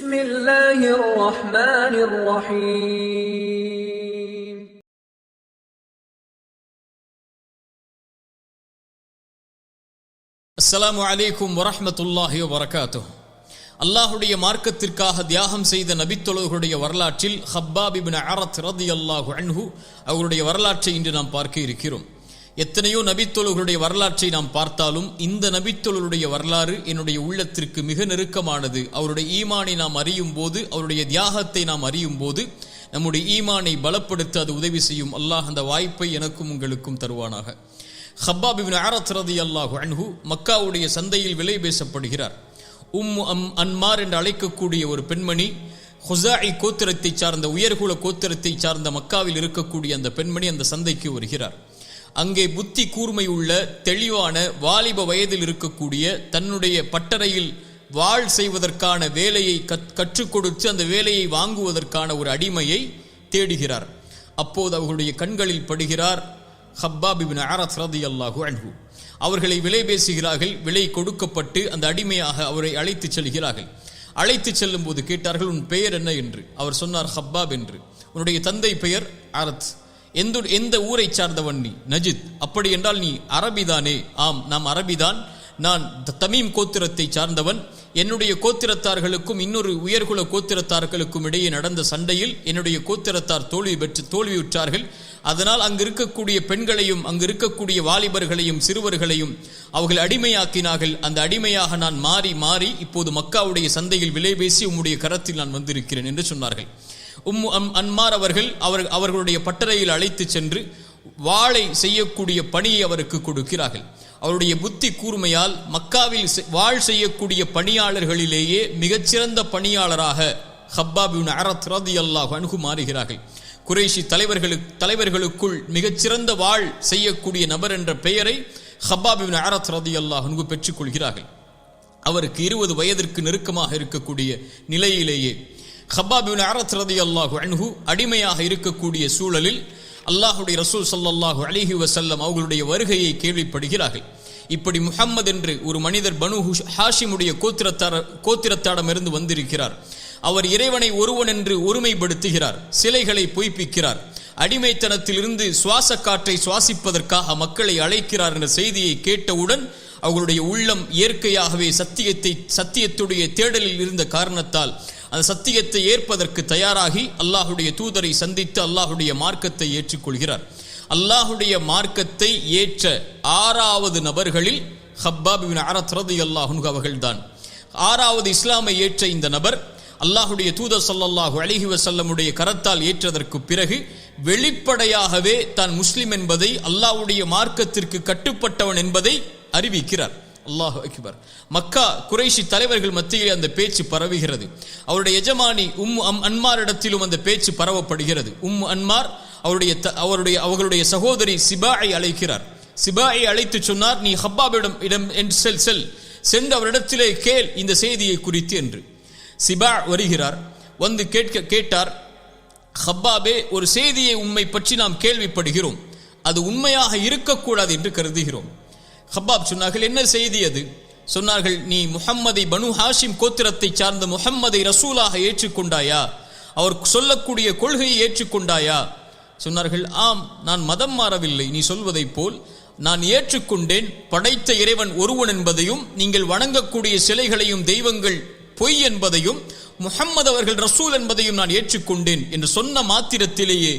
بسم الله الرحمن الرحيم அஸ்ஸலாமு அலைக்கும் வரஹ்மத்துல்லாஹி வபரகாத்துஹு. அல்லாஹுடைய மார்க்கத்திற்காக தியாகம் செய்த நபித்தோழர்களுடைய வரலாற்றில் ஹப்பாப் இப்னு அரத் ரலியல்லாஹு அன்ஹு அவருடைய வரலாற்றை இன்று நாம் பார்க்க இருக்கிறோம். எத்தனையோ நபித்தோழர்களுடைய வரலாற்றை நாம் பார்த்தாலும் இந்த நபித்தோழருடைய வரலாறு என்னுடைய உள்ளத்திற்கு மிக நெருக்கமானது. அவருடைய ஈமானை நாம் அறியும் போது, அவருடைய தியாகத்தை நாம் அறியும் போது நம்முடைய ஈமானை பலப்படுத்த அது உதவி செய்யும். அல்லாஹ் அந்த வாய்ப்பை எனக்கும் உங்களுக்கும் தருவானாக. ஹப்பாப் இப்னு அரத் ரலியல்லாஹு அன்ஹு மக்காவுடைய சந்தையில் விலை பேசப்படுகிறார். அன்மார் என்று அழைக்கக்கூடிய ஒரு பெண்மணி, ஹுஸாஇ கோத்திரத்தை சார்ந்த, உயர்குல கோத்திரத்தை சார்ந்த மக்காவில் இருக்கக்கூடிய அந்த பெண்மணி அந்த சந்தைக்கு வருகிறார். அங்கே புத்தி கூர்மை உள்ள தெளிவான வாலிப வயதில் இருக்கக்கூடிய, தன்னுடைய பட்டறையில் வாழ் செய்வதற்கான வேலையை கற்றுக் கொடுத்து அந்த வேலையை வாங்குவதற்கான ஒரு அடிமையை தேடுகிறார். அப்போது அவர்களுடைய கண்களில் படுகிறார் ஹப்பாப் இப்னு அரத் ரலியல்லாஹு அன்ஹு. அவர்களை விலை பேசுகிறார்கள். விலை கொடுக்கப்பட்டு அந்த அடிமையாக அவரை அழைத்து செல்கிறார்கள். அழைத்து செல்லும் போது கேட்டார்கள், உன் பெயர் என்ன என்று. அவர் சொன்னார், ஹப்பாப் என்று. உன்னுடைய தந்தை பெயர் அரத். எந்த ஊரை சார்ந்தவன் நீ? நஜித். அப்படி என்றால் நீ அரபிதானே? ஆம், நாம் அரபிதான். நான் தமீம் கோத்திரத்தை சார்ந்தவன். என்னுடைய கோத்திரத்தார்களுக்கும் இன்னொரு உயர்குல கோத்திரத்தார்களுக்கும் இடையே நடந்த சண்டையில் என்னுடைய கோத்திரத்தார் தோல்வியுற்றார்கள். அதனால் அங்கு இருக்கக்கூடிய பெண்களையும் அங்கு இருக்கக்கூடிய வாலிபர்களையும் சிறுவர்களையும் அவர்கள் அடிமையாக்கினார்கள். அந்த அடிமையாக நான் மாறி இப்போது மக்காவுடைய சந்தையில் விலை பேசி உம்முடைய கரத்தில் நான் வந்திருக்கிறேன் என்று சொன்னார்கள். அன்மார் அவர்களுடைய பட்டறையில் அழைத்து சென்று வாளை செய்யக்கூடிய பணியை அவருக்கு கொடுக்கிறார்கள். அவருடைய புத்தி கூர்மையால் மக்காவில் வாழ் செய்யக்கூடிய பணியாளர்களிலேயே மிகச்சிறந்த பணியாளராக ஹப்பாப் இப்னு அரத் ரலியல்லாஹு அன்ஹு மாறுகிறார்கள். குறைஷி தலைவர்களுக்குள் மிகச்சிறந்த வாழ் செய்யக்கூடிய நபர் என்ற பெயரை ஹப்பாப் இப்னு அரத் ரலியல்லாஹு அன்ஹு பெற்றுக் கொள்கிறார்கள். அவருக்கு 20 வயதிற்கு நெருக்கமாக இருக்கக்கூடிய நிலையிலேயே ஹப்பாப் இப்னு அரத் ரலியல்லாஹு அன்ஹு அடிமையாக இருக்கக்கூடிய சூழலில் அல்லாஹுடைய ரசூல் ஸல்லல்லாஹு அலைஹி வஸல்லம் அவர்களுடைய வருகையை கேள்விப்படுகிறார்கள். இப்படி முஹம்மது என்று ஒரு மனிதர் பனு ஹாஷிமுடைய கோத்திரத்தாடமிருந்து வந்திருக்கிறார். அவர் இறைவனை ஒருவன் என்று ஒருமைப்படுத்துகிறார், சிலைகளை பொய்ப்பிக்கிறார், அடிமைத்தனத்திலிருந்து சுவாச காற்றை சுவாசிப்பதற்காக மக்களை அழைக்கிறார் என்ற செய்தியை கேட்டவுடன் அவர்களுடைய உள்ளம் இயற்கையாகவே சத்தியத்துடைய தேடலில் இருந்த காரணத்தால் அந்த சத்தியத்தை ஏற்பதற்கு தயாராகி அல்லாஹுடைய தூதரை சந்தித்து அல்லாஹுடைய மார்க்கத்தை ஏற்றுக்கொள்கிறார். அல்லாஹுடைய மார்க்கத்தை ஏற்ற 6வது நபர்களில் ஹப்பாப் இப்னு அரத் ரலியல்லாஹு அன்ஹு அவர்கள்தான். 6வது இஸ்லாமை ஏற்ற இந்த நபர் அல்லாஹுடைய தூதர் ஸல்லல்லாஹு அலைஹி வஸல்லமுடைய கரத்தால் ஏற்றதற்கு பிறகு வெளிப்படையாகவே தான் முஸ்லிம் என்பதை, அல்லாஹ்வுடைய மார்க்கத்திற்கு கட்டுப்பட்டவன் என்பதை அறிவிக்கிறார். அல்லாஹு அக்பர். மக்கா குறைஷி தலைவர்கள் மத்தியிலே அந்த பேச்சு பரவுகிறது. அவருடைய எஜமானி அன்மாரிடத்திலும் அந்த பேச்சு பரவப்படுகிறது. அன்மார் அவர்களுடைய சகோதரி சிபாயை அழைக்கிறார். சிபாயை அழைத்து சொன்னார், நீ ஹப்பாபிடம் சென்று அவரிடத்திலே கேள் இந்த செய்தியை குறித்து என்று. சிபா வருகிறார். வந்து கேட்டார், ஹப்பாபே, ஒரு செய்தியை உண்மை பற்றி நாம் கேள்விப்படுகிறோம், அது உண்மையாக இருக்கக்கூடாது என்று கருதுகிறோம். ஹப்பாப் சொன்னார்கள், என்ன செய்தி அது? சொன்னார்கள், நீ முஹம்மதை, பனு ஹாஷிம் கோத்திரத்தை சார்ந்த முஹம்மதை ரசூலாக ஏற்றுக்கொண்டாயா? அவர் சொல்லக்கூடிய கொள்கையை ஏற்றுக்கொண்டாயா? சொன்னார்கள், ஆம், நான் மதம் மாறவில்லை, நீ சொல்வதை போல் நான் ஏற்றுக்கொண்டேன். படைத்த இறைவன் ஒருவன் என்பதையும் நீங்கள் வணங்கக்கூடிய சிலைகளையும் தெய்வங்கள் பொய் என்பதையும் முஹம்மது அவர்கள் ரசூல் என்பதையும் நான் ஏற்றுக்கொண்டேன் என்று சொன்ன மாத்திரத்திலேயே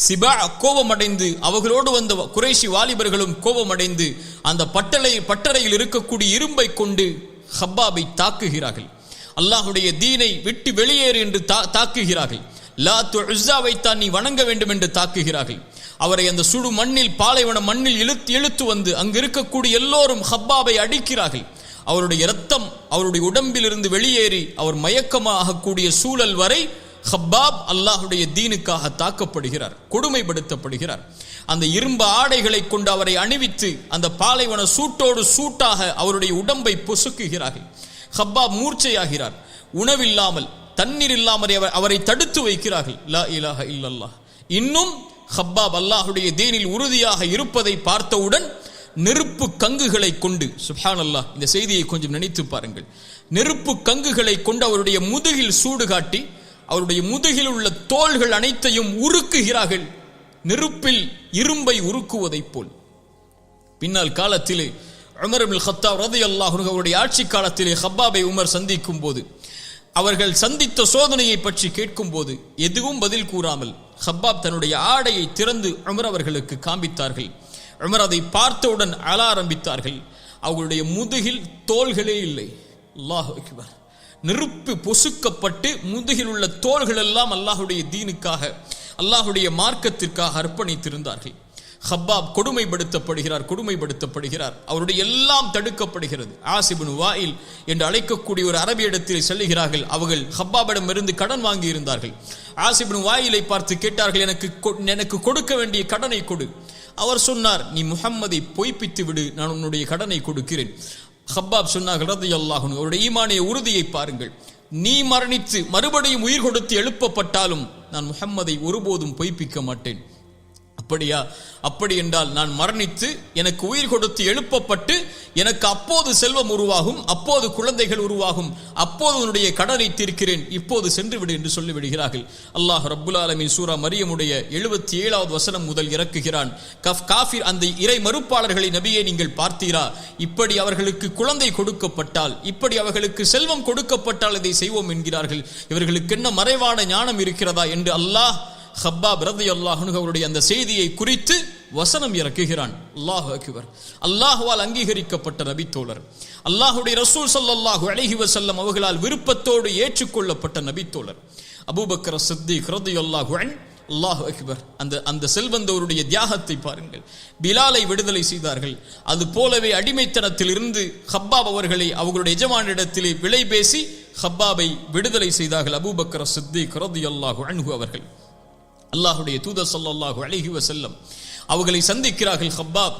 சிபா கோபமடைந்து, அவர்களோடு வந்த குறைஷி வாலிபர்களும் கோபமடைந்து அந்த பட்டறையில் இருக்கக்கூடிய இரும்பை கொண்டு ஹப்பாபை தாக்குகிறார்கள். அல்லாஹுடைய தீனை விட்டு வெளியேறு என்று தாக்குகிறார்கள். லாத் உஸ்ஸாவை தான் நீ வணங்க வேண்டும் என்று தாக்குகிறார்கள். அவரை அந்த சுடு மண்ணில், பாலைவன மண்ணில் இழுத்து வந்து அங்கு இருக்கக்கூடிய எல்லோரும் ஹப்பாபை அடிக்கிறார்கள். அவருடைய இரத்தம் அவருடைய உடம்பில் இருந்து வெளியேறி அவர் மயக்கமாகக்கூடிய சூழல் வரை ஹப்பாப் அல்லாஹுடைய தீனுக்காக தாக்கப்படுகிறார், கொடுமைப்படுத்தப்படுகிறார். அந்த இரும்பு ஆடைகளை கொண்டு அவரை அணிவித்து அந்த பாலைவன சூட்டோடு சூட்டாக அவருடைய உடம்பை பொசுக்குகிறார்கள். ஹப்பாப் மூர்ச்சையாகிறார். உணவில்லாமல், தண்ணீர் இல்லாமல் அவரை தடுத்து வைக்கிறார்கள். லா இலாஹ இல்லல்லாஹ். இன்னும் ஹப்பாப் அல்லாஹுடைய தீனில் உறுதியாக இருப்பதை பார்த்தவுடன் நெருப்பு கங்குகளை கொண்டு, சுப்ஹானல்லாஹ், இந்த செய்தியை கொஞ்சம் நினைத்து பாருங்கள். நெருப்பு கங்குகளை கொண்டு அவருடைய முதுகில் சூடு காட்டி அவருடைய முதுகில் உள்ள தோள்கள் அனைத்தையும் உருக்குகிறார்கள், நெருப்பில் இரும்பை உருக்குவதைப் போல். பின்னால் காலத்திலே உமர் இப்னு கத்தாப் ரலியல்லாஹு அன்ஹு அவருடைய ஆட்சி காலத்திலே ஹப்பாபை உமர் சந்திக்கும் போது, அவர்கள் சந்தித்த சோதனையை பற்றி கேட்கும் போது எதுவும் பதில் கூறாமல் ஹப்பாப் தன்னுடைய ஆடையை திறந்து உமர் அவர்களுக்கு காண்பித்தார்கள். உமர் அதை பார்த்தவுடன் அழ ஆரம்பித்தார்கள். அவர்களுடைய முதுகில் தோள்களே இல்லை. அல்லாஹ் அக்பர். நெருப்பு பொசுக்கப்பட்டு முதுகில் உள்ள தோள்கள் எல்லாம் அல்லாஹுடைய தீனுக்காக, அல்லாஹுடைய மார்க்கத்திற்காக அர்ப்பணித்திருந்தார்கள். ஹப்பாப் கொடுமைப்படுத்தப்படுகிறார். அவருடைய எல்லாம் தடுக்கப்படுகிறது. ஆசிப் இப்னு வாயில் என்று அழைக்கக்கூடிய ஒரு அரபியிடத்தில் செல்லுகிறார்கள். அவர்கள் ஹப்பாபிடம் இருந்து கடன் வாங்கி இருந்தார்கள். ஆசிப் இப்னு வாயிலை பார்த்து கேட்டார்கள், எனக்கு கொடுக்க வேண்டிய கடனை கொடு. அவர் சொன்னார், நீ முஹம்மதை பொய்ப்பித்து விடு, நான் உன்னுடைய கடனை கொடுக்கிறேன். ஹப்பாப் சொன்னார்கள் ரலியல்லாஹு அன்ஹு, அவருடைய ஈமானிய உறுதியை பாருங்கள், நீ மரணித்து மறுபடியும் உயிர் கொடுத்து எழுப்பப்பட்டாலும் நான் முஹம்மதை ஒருபோதும் பொய்ப்பிக்க மாட்டேன். அப்படியா? அப்படி என்றால் நான் மரணித்து எனக்கு உயிர் கொடுத்து எழுப்பப்பட்டு எனக்கு அப்போது செல்வம் உருவாகும், அப்போது குழந்தைகள் உருவாகும், அப்போது உன்னுடைய கடனை தீர்க்கிறேன், இப்போது சென்று விடு என்று சொல்லிவிடுகிறார்கள். அல்லாஹ் ரப்புல் ஆலமீன் சூரா மரியமுடைய 77வது வசனம் முதல் இறக்குகிறான். காஃபிர், அந்த இறை மறுப்பாளர்களை நபியே நீங்கள் பார்த்தீரா? இப்படி அவர்களுக்கு குழந்தை கொடுக்கப்பட்டால், இப்படி அவர்களுக்கு செல்வம் கொடுக்கப்பட்டால் இதை செய்வோம் என்கிறார்கள். இவர்களுக்கு என்ன மறைவான ஞானம் இருக்கிறதா என்று அல்லாஹ் ஹப்பாப் ரலியல்லாஹு அன்ஹு அவருடைய அந்த செய்தியை குறித்து வசனம் இறக்குகிறான். அல்லாஹு அக்பர். அல்லாஹ்வால் அங்கீகரிக்கப்பட்ட நபி தோழர், அல்லாஹுடைய ரசூல் ஸல்லல்லாஹு அலைஹி வஸல்லம் அவர்களால் விருப்பத்தோடு ஏற்றுக்கொள்ளப்பட்ட நபி தோழர் அபூபக்கர் சித்தீக் ரலியல்லாஹு அன்ஹு. அல்லாஹு அக்பர். அந்த செல்வந்தவருடைய தியாகத்தை பாருங்கள். பிலாலை விடுதலை செய்தார்கள். அது போலவே அடிமைத்தனத்தில் இருந்து ஹப்பாப் அவர்களை அவர்களுடைய எஜமானிடத்திலே விலை பேசி ஹப்பாபை விடுதலை செய்தார்கள் அபூபக்கர் சித்தீக் ரலியல்லாஹு அன்ஹு அவர்கள். அல்லாஹுடைய தூதர் ஸல்லல்லாஹு அலைஹி வஸல்லம் அவர்களை சந்திக்கிறார்கள். ஹப்பாப்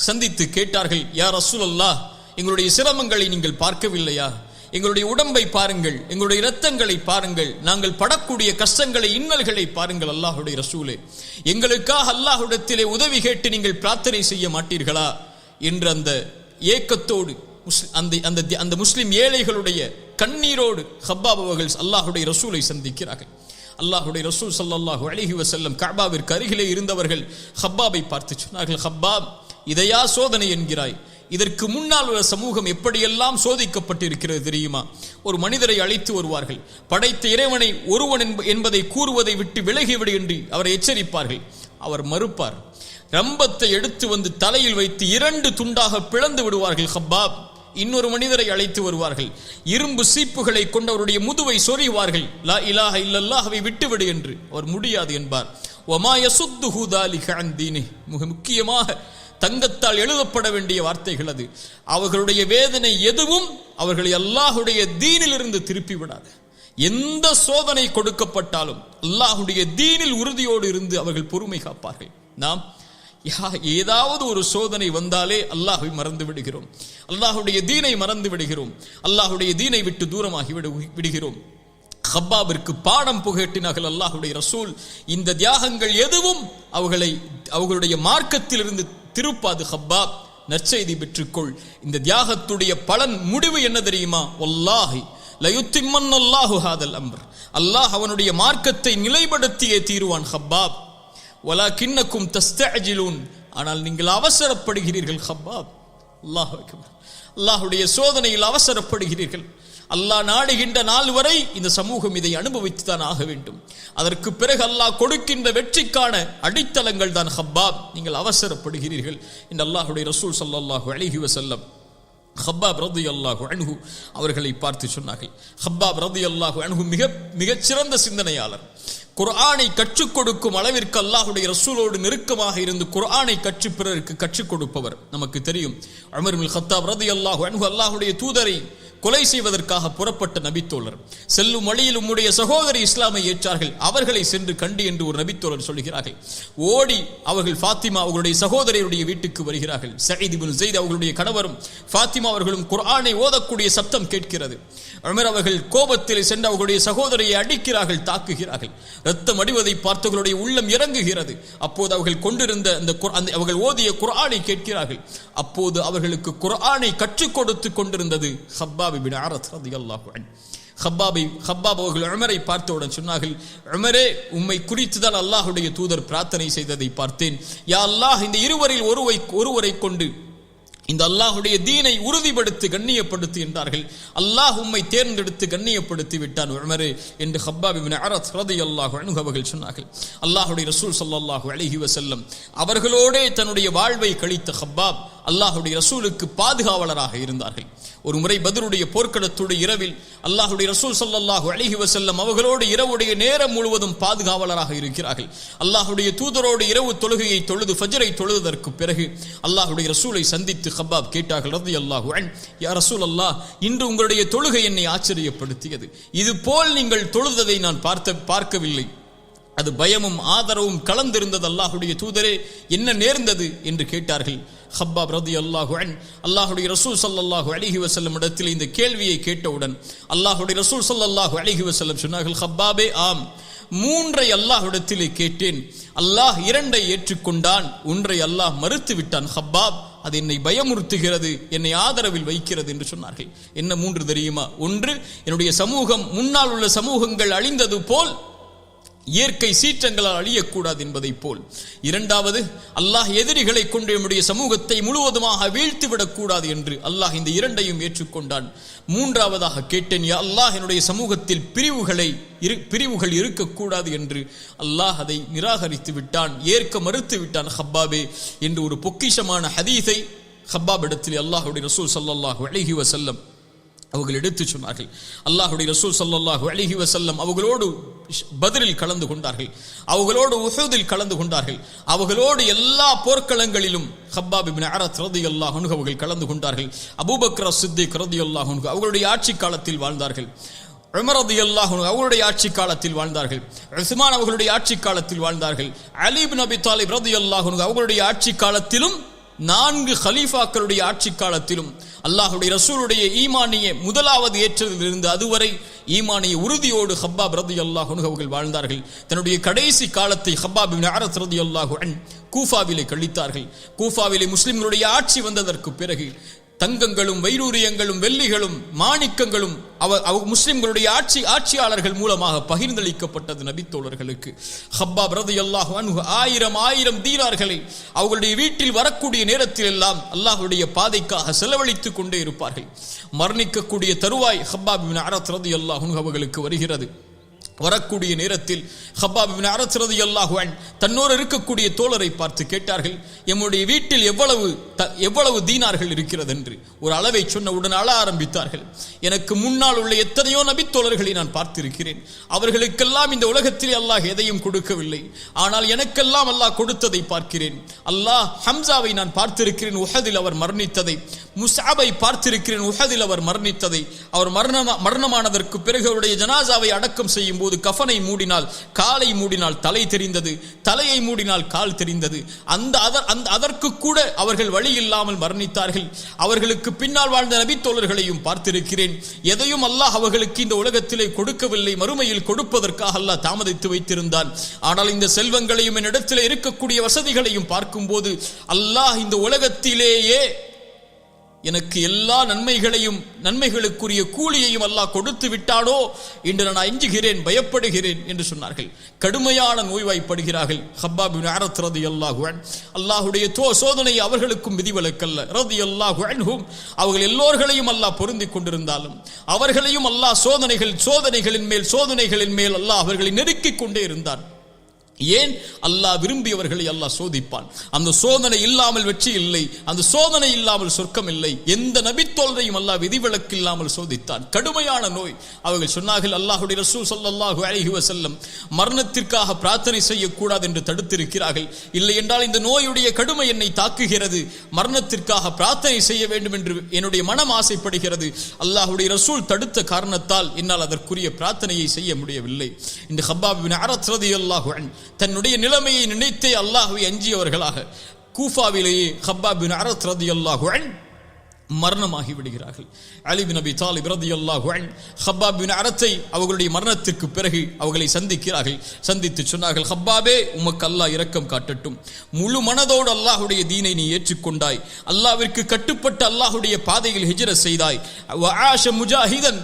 சந்தித்து கேட்டார்கள், யா ரசூலல்லாஹ், எங்களுடைய சிரமங்களை நீங்கள் பார்க்கவில்லையா? எங்களுடைய உடம்பை பாருங்கள், எங்களுடைய இரத்தங்களை பாருங்கள், நாங்கள் படக்கூடிய கஷ்டங்களை, இன்னல்களை பாருங்கள். அல்லாஹுடைய ரசூலே, எங்களுக்காக அல்லாஹ்விடத்திலே உதவி கேட்டு நீங்கள் பிரார்த்தனை செய்ய மாட்டீர்களா என்ற அந்த ஏக்கத்தோடு அந்த முஸ்லிம் ஏழைகளுடைய கண்ணீரோடு ஹப்பாப் அவர்கள் அல்லாஹுடைய ரசூலை சந்திக்கிறார்கள். அல்லாஹுடைய ரசூல் ஸல்லல்லாஹு அலைஹி வஸல்லம் கஅபாவிற்கு அருகிலே இருந்தவர்கள் ஹப்பாபை பார்த்து சொன்னார்கள், ஹப்பாப், இதையா சோதனை என்கிறாய்? இதற்கு முன்னால் ஒரு சமூகம் எப்படியெல்லாம் சோதிக்கப்பட்டிருக்கிறது தெரியுமா? ஒரு மனிதரை அழைத்து வருவார்கள், படைத்த இறைவனை ஒருவன் என்பதை கூறுவதை விட்டு விலகிவிடு என்று அவரை எச்சரிப்பார்கள். அவர் மறுப்பார். ரம்பத்தை எடுத்து வந்து தலையில் வைத்து 2 துண்டாக பிளந்து விடுவார்கள் ஹப்பாப். இன்னொரு மனிதரை அழைத்து வருவார்கள், இரும்பு சீப்புகளை கொண்டு அவருடைய முதுவை சொறிவார்கள். லா இலாஹ இல்லல்லாஹ்வை விட்டுவிடு என்று. அவர் முடியாது என்பார். வமா யசுத்துஹு தாலிக அன் தீனி. மிக முக்கியமாக தங்கத்தால் எழுதப்பட வேண்டிய வார்த்தைகள் அது. அவர்களுடைய வேதனை எதுவும் அவர்களை அல்லாஹுடைய தீனிலிருந்து திருப்பி விடாது. எந்த சோதனை கொடுக்கப்பட்டாலும் அல்லாஹுடைய தீனில் உறுதியோடு இருந்து அவர்கள் பொறுமை காப்பார்கள். நாம் ஏதாவது ஒரு சோதனை வந்தாலே அல்லாஹ்வை மறந்து விடுகிறோம், அல்லாஹுடைய தீனை மறந்து விடுகிறோம், அல்லாஹுடைய தீனை விட்டு தூரமாகி விடுகிறோம். ஹப்பாபிற்கு பாடம் புகட்டினார்கள் அல்லாஹுடைய ரசூல். இந்த தியாகங்கள் எதுவும் அவர்களுடைய மார்க்கத்தில் இருந்து திருப்பாது. ஹப்பாப், நற்செய்தி பெற்றுக்கொள். இந்த தியாகத்துடைய பலன் முடிவு என்ன தெரியுமா? வல்லாஹி லயுத்திம்மன்னல்லாஹு ஹாதல் அம்ர். அல்லாஹ் அவனுடைய மார்க்கத்தை நிலைப்படுத்தியே தீருவான். ஹப்பாப், வலாகின்னக்கும் தஸ்தஅஜிலூன். ஆனால் நீங்கள் அவசரப்படுகிறீர்கள் ஹப்பாப். அல்லாஹ் அக்பர். அல்லாஹ்வுடைய சோதனையில் அவசரப்படுகிறீர்கள். அல்லாஹ் நாடுகின்ற நாள் வரை இந்த சமூகம் இதை அனுபவித்து தான் ஆக வேண்டும். அதற்கு பிறகு அல்லாஹ் கொடுக்கின்ற வெற்றிக்கான அடித்தளங்கள் தான் ஹப்பாப். நீங்கள் அவசரப்படுகிறீர்கள் என்று அல்லாஹ்வுடைய ரசூல் ஸல்லல்லாஹு அலைஹி வஸல்லம் ஹப்பாப் ரலியல்லாஹு அன்ஹு அவர்களை பார்த்து சொன்னார்கள். ஹப்பாப் ரலியல்லாஹு அன்ஹு மிகச் சிறந்த சிந்தனையாளர். குர்ஆனை கற்றுக் கொடுக்கும் அளவிற்கு அல்லாஹ்வுடைய ரசூலோடு நெருக்கமாக இருந்து குர்ஆனை கற்று பிறருக்கு கற்றுக் கொடுப்பவர். நமக்கு தெரியும், உமர் இப்னு கத்தாப் ரலியல்லாஹு அன்ஹு அல்லாஹ்வுடைய தூதரை கொலை செய்வதற்காக புறப்பட்ட நபித்தோழர். செல்லும் வழியில் உம்முடைய சகோதரி இஸ்லாமை ஏற்றார்கள், அவர்களை சென்று கண்டு என்று ஒரு நபித்தோழர் சொல்கிறார்கள். ஓடி அவர்கள் ஃபாத்திமா அவர்களுடைய சகோதரியுடைய வீட்டுக்கு வருகிறார்கள். சயீத் இப்னு ஸைத் அவர்களுடைய கணவரும் ஃபாத்திமா அவர்களும் குர்ஆனை ஓதக்கூடிய சப்தம் கேட்கிறது. உமர் அவர்கள் கோபத்தில் சென்று அவர்களுடைய சகோதரியை அடிக்கிறார்கள், தாக்குகிறார்கள். ரத்தம் அடிவதை பார்த்தவர்களுடைய உள்ளம் இறங்குகிறது. அப்போது அவர்கள் கொண்டிருந்த அவர்கள் ஓதிய குர்ஆனை கேட்கிறார்கள். அப்போது அவர்களுக்கு குர்ஆனை கற்றுக் கொடுத்து கொண்டிருந்தது ஹப்பாப் இப்னு அரத் ரலியல்லாஹு அன்ஹு. ஹப்பாப் அவர்கள் உமரை பார்த்தவுடன் சொன்னார்கள், உமரே, உம்மை குறித்துதான் அல்லாஹ்வுடைய தூதர் பிரார்த்தனை செய்ததை பார்த்தேன். யா அல்லாஹ், இந்த இருவரில் ஒருவரை கொண்டு இந்த அல்லாஹ்வுடைய தீனை உறுதிப்படுத்தி கண்ணியப்படுத்தி என்றார்கள். அல்லாஹ் உம்மை தேர்ந்தெடுத்து கண்ணியப்படுத்தி விட்டான் உமரே என்று ஹப்பாப் இப்னு அரத் ரலியல்லாஹு அன்ஹு அவர்கள் சொன்னார்கள். அல்லாஹ்வுடைய ரசூல் ஸல்லல்லாஹு அலைஹி வஸல்லம் அவர்களோடே தன்னுடைய வாழ்வை கழித்த ஹப்பாப் அல்லாஹ்வுடைய ரசூலுக்கு பாதுகாவலராக இருந்தார்கள். ஒரு முறை பத்ருடைய போர்க்களத்துடைய இரவில் அல்லாஹ்வுடைய ரசூல் ஸல்லல்லாஹு அலைஹி வஸல்லம் அவர்களோடு இரவுடைய நேரம் முழுவதும் பாதுகாவலராக இருக்கிறார்கள். அல்லாஹ்வுடைய தூதரோடு இரவு தொழுகையை தொழுது ஃபஜ்ரை தொழுததற்கு பிறகு அல்லாஹ்வுடைய ரசூலை சந்தித்து ஹப்பாப் கேட்டார்கள் ரலியல்லாஹு அன்ஹு, யா ரசூலல்லாஹ், இன்று உங்களுடைய தொழுகை என்னை ஆச்சரியப்படுத்தியது. இது போல் நீங்கள் தொழுததை நான் பார்க்கவில்லை. அது பயமும் ஆதரவும் கலந்திருந்தது. அல்லாஹ்வுடைய தூதரே, என்ன நேர்ந்தது என்று கேட்டார்கள். ஹப்பாப் ரலியல்லாஹு அன்ஹு அல்லாஹ்வுடைய ரசூல் ஸல்லல்லாஹு அலைஹி வஸல்லம் இடத்தில் இந்த கேள்வியை கேட்டவுடன் அல்லாஹ்வுடைய ரசூல் ஸல்லல்லாஹு அலைஹி வஸல்லம் சொன்னார்கள், ஹப்பாபே, ஆம், 3 அல்லாஹ்விடத்திலே கேட்டேன். அல்லாஹ் 2 ஏற்றுக்கொண்டான், 1 அல்லாஹ் மறுத்து விட்டான். ஹப்பாப், அது என்னை பயமுறுத்துகிறது, என்னை ஆதரவில் வைக்கிறது என்று சொன்னார்கள். என்ன 3 தெரியுமா? 1, என்னுடைய சமூகம் முன்னால் உள்ள சமூகங்கள் அழிந்தது போல் இயற்கை சீற்றங்களால் அழியக்கூடாது என்பதை போல். 2வது, அல்லாஹ் எதிரிகளை கொண்டு நம்முடைய சமூகத்தை முழுவதுமாக வீழ்த்திவிடக் கூடாது என்று அல்லாஹ் இந்த 2ஐயும் ஏற்றுக்கொண்டான். 3வதாக கேட்டேன், யா அல்லாஹ், என்னுடைய சமூகத்தில் பிரிவுகள் இருக்கக்கூடாது என்று அல்லாஹ் அதை நிராகரித்து விட்டான், ஏற்க மறுத்து விட்டான் ஹப்பாபே என்று ஒரு பொக்கிஷமான ஹதீஸை ஹப்பாப் இடத்தில் அல்லாஹ்வுடைய ரசூல் ஸல்லல்லாஹு அலைஹி வஸல்லம் அவர்கள் எடுத்து சொன்னார்கள். அல்லாஹ்வுடைய ரசூல் ஸல்லல்லாஹு அலைஹி வஸல்லம் அவர்களோடு பத்ரில் கலந்து கொண்டார்கள், அவர்களோடு உஹுதில் கலந்து கொண்டார்கள், அவர்களோடு எல்லா போர்க்களங்களிலும் ஹப்பாப் இப்னு அரத் ரலியல்லாஹு அன்ஹு அவர்கள் கலந்து கொண்டார்கள். அபூபக்கர் சித்திக் ரலியல்லாஹு அன்ஹு அவர்களுடைய ஆட்சி காலத்தில் வாழ்ந்தார்கள். உமர் ரலியல்லாஹு அன்ஹு அவர்களுடைய ஆட்சி காலத்தில் வாழ்ந்தார்கள். உஸ்மான் அவர்களுடைய ஆட்சி காலத்தில் வாழ்ந்தார்கள். அலி இப்னு அபி தாலிப் ரலியல்லாஹு அன்ஹு அவர்களுடைய ஆட்சி காலத்திலும் 4 கலீஃபாக்களுடைய ஆட்சி காலத்திலும் அல்லாஹ்வுடைய ரசூலுடைய ஈமானிய முதலாவது ஏற்றதிலிருந்து அதுவரை ஈமானிய உறுதியோடு ஹப்பாப் ரலியல்லாஹு அன்ஹு அவர்கள் வாழ்ந்தார்கள். தன்னுடைய கடைசி காலத்தை ஹப்பாப் இப்னு அரத் ரலியல்லாஹு அன்ஹு கூஃபாவிலே கழித்தார்கள். கூஃபாவிலே முஸ்லிம்களுடைய ஆட்சி வந்ததற்கு பிறகு தங்கங்களும் வைரூரியங்களும் வெள்ளிகளும் மாணிக்கங்களும் முஸ்லிம்களுடைய ஆட்சியாளர்கள் மூலமாக பகிர்ந்தளிக்கப்பட்டது நபித்தோழர்களுக்கு. ஹப்பாப் ரலியல்லாஹு அன்ஹு 1000 தீனார்களை அவர்களுடைய வீட்டில் வரக்கூடிய நேரத்தில் எல்லாம் அல்லாஹ்வுடைய பாதைக்காக செலவழித்துக் கொண்டே இருப்பார்கள். மரணிக்கக்கூடிய தருவாய் ஹப்பாப் இப்னு அரத் ரலியல்லாஹு அன்ஹு அவர்களுக்கு வருகிறது. வரக்கூடிய நேரத்தில் ஹப்பாப் இப்னு அரத் ரலியல்லாஹு அன்ஹு தன்னோடு இருக்கக்கூடிய தோழரை பார்த்து கேட்டார்கள், எம்முடைய வீட்டில் எவ்வளவு தீனார்கள் இருக்கிறது என்று. ஒரு அளவை சொன்னவுடன் அழ ஆரம்பித்தார்கள். எனக்கு முன்னால் உள்ள எத்தனையோ நபித்தோழர்களை நான் பார்த்திருக்கிறேன், அவர்களுக்கெல்லாம் இந்த உலகத்திலே அல்லாஹ் எதையும் கொடுக்கவில்லை, ஆனால் எனக்கெல்லாம் அல்லாஹ் கொடுத்ததை பார்க்கிறேன். அல்லாஹ் ஹம்சாவை நான் பார்த்திருக்கிறேன், உஹதில் அவர் மரணித்ததை. முஸ்அபை பார்த்திருக்கிறேன், உஹதில் அவர் மரணித்ததை. அவர் மரணமானதற்கு பிறகு அவருடைய ஜனாசாவை அடக்கம் செய்யும் போது கஃபனை மூடினால் காலை மூடினால் தலை தெரிந்தது, தலையை மூடினால் கால் தெரிந்தது. அதற்கு கூட அவர்கள் வழி இல்லாமல் மரணித்தார்கள். அவர்களுக்கு பின்னால் வாழ்ந்த நபித்தோழர்களையும் பார்த்திருக்கிறேன். எதையும் அல்லாஹ் அவர்களுக்கு இந்த உலகத்திலே கொடுக்கவில்லை, மறுமையில் கொடுப்பதற்காக அல்லாஹ் தாமதித்து வைத்திருந்தான். ஆனால் இந்த செல்வங்களையும் என்னிடத்திலே இருக்கக்கூடிய வசதிகளையும் பார்க்கும்போது அல்லாஹ் இந்த உலகத்திலேயே எனக்கு எல்லா நன்மைகளுக்குரிய கூலியையும் அல்லாஹ் கொடுத்து விட்டானோ என்று நான் அஞ்சுகிறேன், பயப்படுகிறேன் என்று சொன்னார்கள். கடுமையான நோய்வாய்ப்படுகிறார்கள். ஹப்பாப் இப்னு அரத் ரலியல்லாஹு அன்ஹு அல்லாஹ்வுடைய சோதனை அவர்களுக்கும் விதிவிலக்கல்ல ரலியல்லாஹு அன்ஹும். அவர்கள் எல்லோர்களையும் அல்லாஹ் பொருந்திக் கொண்டிருந்தாலும் அவர்களையும் அல்லாஹ் சோதனைகளின் மேல் அல்லாஹ் அவர்களை நெருக்கிக் கொண்டே இருந்தார். ஏன்? அல்லாஹ் விரும்பியவர்களை அல்லாஹ் சோதிப்பான். அந்த சோதனை இல்லாமல் வெற்றி இல்லை, அந்த சோதனை இல்லாமல் சொர்க்கம் இல்லை. எந்த நபித்தோழரையும் அல்லாஹ் விதிவிலக்கு இல்லாமல் சோதித்தான். கடுமையான நோய். அவர்கள் சொன்னார்கள், அல்லாஹ்வுடைய ரசூல் ஸல்லல்லாஹு அலைஹி வஸல்லம் மரணத்திற்காக பிரார்த்தனை செய்யக்கூடாது என்று தடுத்திருக்கிறார்கள். இல்லை என்றால் இந்த நோயுடைய கடுமை என்னை தாக்குகிறது, மரணத்திற்காக பிரார்த்தனை செய்ய வேண்டும் என்று என்னுடைய மனம் ஆசைப்படுகிறது. அல்லாஹ்வுடைய ரசூல் தடுத்த காரணத்தால் என்னால் அதற்குரிய பிரார்த்தனையை செய்ய முடியவில்லை. இந்த ஹப்பாப் இப்னு அரத் ரலியல்லாஹு அன்ஹு தன்னுடைய நிலைமையை நினைத்தே அல்லாஹ்வை அஞ்சியவர்களாக கூஃபாவிலேயே ஹப்பாப் பின் அரத் ரலியல்லாஹு அன்ஹு மரணமாகி விடுகிறார்கள். அலி பின் அபி தாலிப் ரலியல்லாஹு அன்ஹு ஹப்பாப் பின் அரத்தை அவர்களுடைய மரணத்திற்கு பிறகு அவர்களை சந்திக்கிறார்கள். சந்தித்து சொன்னார்கள், ஹப்பாபே, உமக்கு அல்லாஹ் இரக்கம் காட்டட்டும். முழு மனதோடு அல்லாஹ்வுடைய தீனை நீ ஏற்றுக்கொண்டாய், அல்லாஹ்விற்கு கட்டுப்பட்டு அல்லாஹ்வுடைய பாதையில் ஹிஜ்ரத் செய்தாய். வஆஷ முஜாஹிதன்,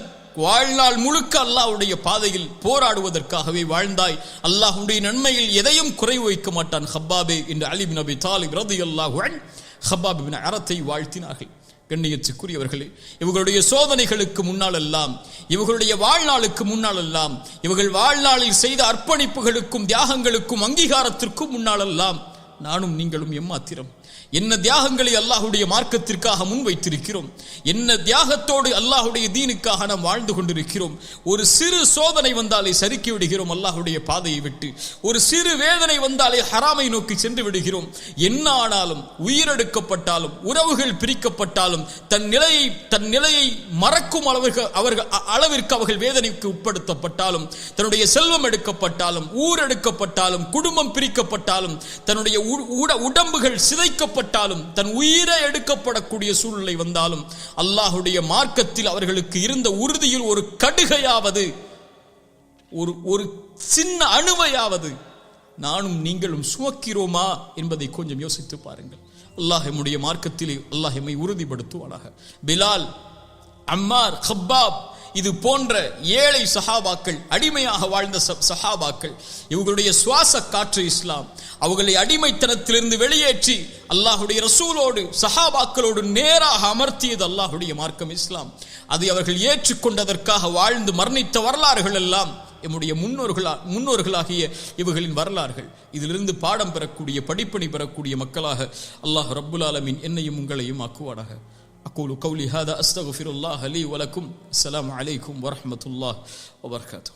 வாழ்நாள் முழுக்க அல்லாஹ்வுடைய பாதையில் போராடுவதற்காகவே வாழ்ந்தாய். அல்லாஹ்வுடைய நன்மையில் எதையும் குறைவு வைக்க மாட்டான் ஹப்பாபே என்று அலி பின் அபி தாலிப் ரலியல்லாஹு அன்ஹு ஹப்பாப் பின் அரத்தை வாழ்த்தினார்கள். கண்ணியத்துக்குரியவர்களே, இவர்களுடைய சோதனைகளுக்கு முன்னால் எல்லாம், இவர்களுடைய வாழ்நாளுக்கு முன்னால் எல்லாம், இவர்கள் வாழ்நாளில் செய்த அர்ப்பணிப்புகளுக்கும் தியாகங்களுக்கும் அங்கீகாரத்திற்கும் முன்னால் எல்லாம் நானும் நீங்களும் எம்மாத்திரம்? என்ன தியாகங்களை அல்லாஹ்வுடைய மார்க்கத்திற்காக முன்வைத்திருக்கிறோம், என்ன தியாகத்தோடு அல்லாஹ்வுடைய தீனுக்காக நாம் வாழ்ந்து கொண்டிருக்கிறோம். ஒரு சிறு சோதனை வந்தாலே சறுக்கி விடுகிறோம் அல்லாஹ்வுடைய பாதையை விட்டு. ஒரு சிறு வேதனை வந்தாலே ஹராமை நோக்கி சென்று விடுகிறோம். என்ன ஆனாலும், உயிரெடுக்கப்பட்டாலும், உறவுகள் பிரிக்கப்பட்டாலும், தன் நிலையை மறக்கும் அளவிற்கு அவர்கள் வேதனைக்கு உட்படுத்தப்பட்டாலும், தன்னுடைய செல்வம் எடுக்கப்பட்டாலும், ஊர் எடுக்கப்பட்டாலும், குடும்பம் பிரிக்கப்பட்டாலும், தன்னுடைய உடம்புகள் சிதைக்கப்பட்டாலும், தன் உயிரை எடுக்கப்படக்கூடிய சூழ்நிலை வந்தாலும், அல்லாஹ்வுடைய மார்க்கத்தில் அவர்களுக்கு இருந்த உறுதியில் ஒரு கடுகையாவது, ஒரு சின்ன அணுவையாவது நானும் நீங்களும் சுமக்கிறோமா என்பதை கொஞ்சம் யோசித்து பாருங்கள். அல்லாஹ் நம்முடைய மார்க்கத்திலே அல்லாஹ் எம்மை உறுதிப்படுத்துவானாக. பிலால், அம்மார், ஹப்பாப், இது போன்ற ஏழை சஹாபாக்கள், அடிமையாக வாழ்ந்த சஹாபாக்கள், இவர்களுடைய சுவாச காற்று இஸ்லாம். அவர்களை அடிமைத்தனத்திலிருந்து வெளியேற்றி அல்லாஹ்வுடைய ரசூலோடு சஹாபாக்களோடு நேராக அமர்த்தியது அல்லாஹ்வுடைய மார்க்கம் இஸ்லாம். அதை அவர்கள் ஏற்றுக்கொண்டதற்காக வாழ்ந்து மரணித்த வரலாறுகள் எல்லாம் எம்முடைய முன்னோர்களாகிய இவர்களின் வரலாறுகள். இதிலிருந்து பாடம் பெறக்கூடிய, படிப்பணி பெறக்கூடிய மக்களாக அல்லாஹ் ரப்புல் ஆலமீன் என்னையும் உங்களையும் ஆக்குவானாக. أقول قولي هذا أستغفر الله لي ولكم. السلام عليكم ورحمة الله وبركاته.